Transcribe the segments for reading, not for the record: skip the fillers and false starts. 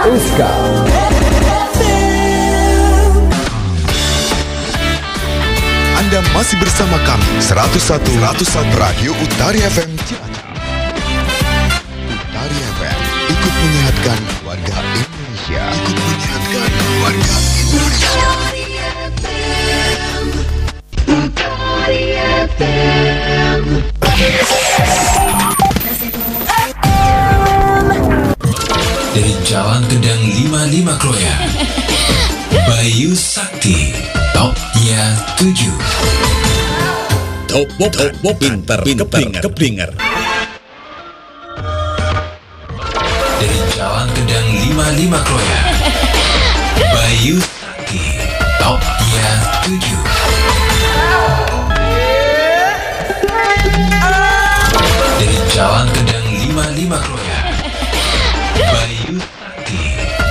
Uska. Anda masih bersama kami 101 Radio Utari FM Cilacap. Utari FM ikut menyehatkan warga Indonesia. Dari Jalan Kendang 55 Kroya, Bayu Sakti, topnya 7. Top pinter keblinger. Dari Jalan Kendang 55 Kroya, Bayu Sakti, topnya 7. Dari Jalan Kendang 55 Kroya, Bayu Sakti,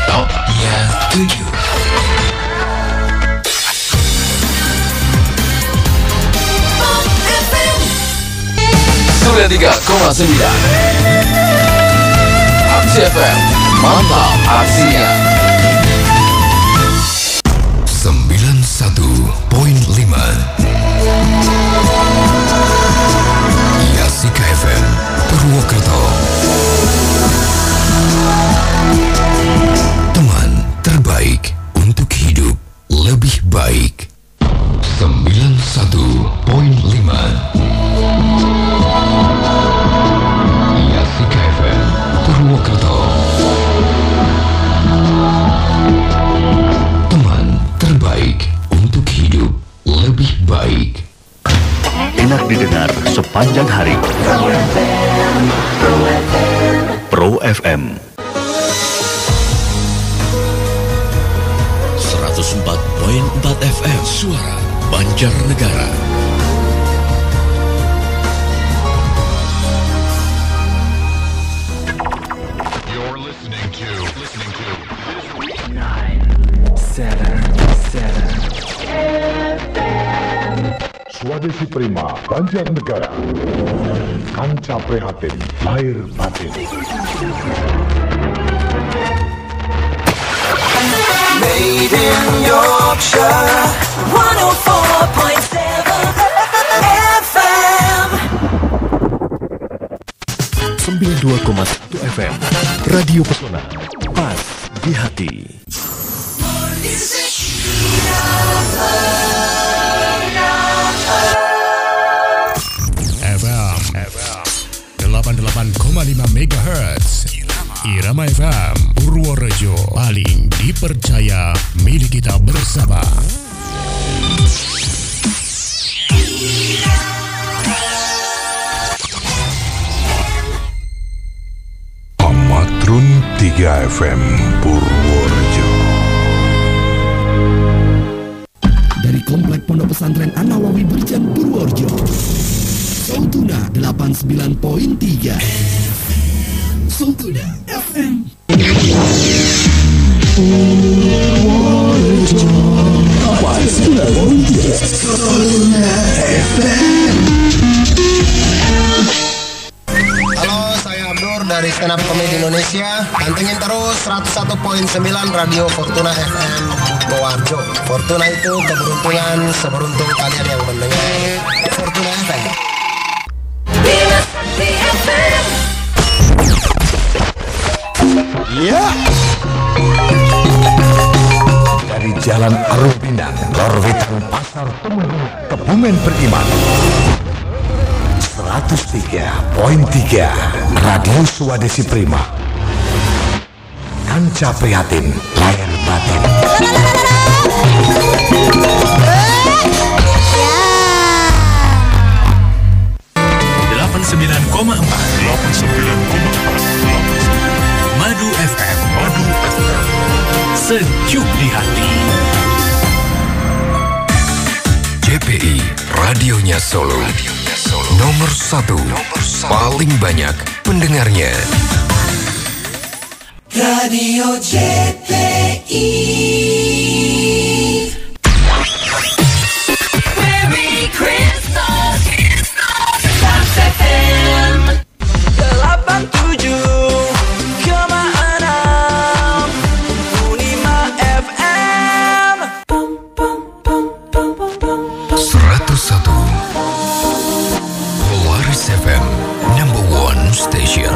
topnya 7. Sudah 3,9 Aksi FM, mantap aksinya. 91.5 Yasika FM Purwokerto. Teman terbaik untuk hidup lebih baik. 91.5 Yasika FM Purwokerto. Teman terbaik untuk hidup lebih baik. Enak didengar sepanjang hari. Pro FM 104.4 FM Suara Banjarnegara. You're listening to 977 Swadesi Prima Banjarnegara. Kanca prihatin lahir batin. Made in Yorkshire 104.7 FM 92,1 FM Radio Pesona. Pas di hati. FM 88,5 MHz Irama FM Purworejo, paling dipercaya, milik kita bersama. Amatrun 3 FM Purworejo. Dari Komplek Pondok Pesantren An-Nawawi Birjan Purworejo, Sultuna 89.3 Sultuna FM Purworejo 89.3 Sultuna FM. Halo, saya Abdur dari Stand Up Comedy Indonesia. Pantengin terus 101.9 Radio Fortuna FM Bowarjo. Fortuna itu keberuntungan, seberuntung kalian yang mendengar Fortuna FM. Ya. Dari Jalan Arum Pindang, Lorwetan Pasar Temenggung, Kebumen Beriman. 103.3 Radio Swadesi Prima. Kanca prihatin lahir batin. 89,4 Madu FM Sejuk di hati. JPI Radionya Solo. Nomor 1 paling banyak pendengarnya. Radio JPI. Merry Christmas. FM 87,6 satu. Polaris FM, number one station.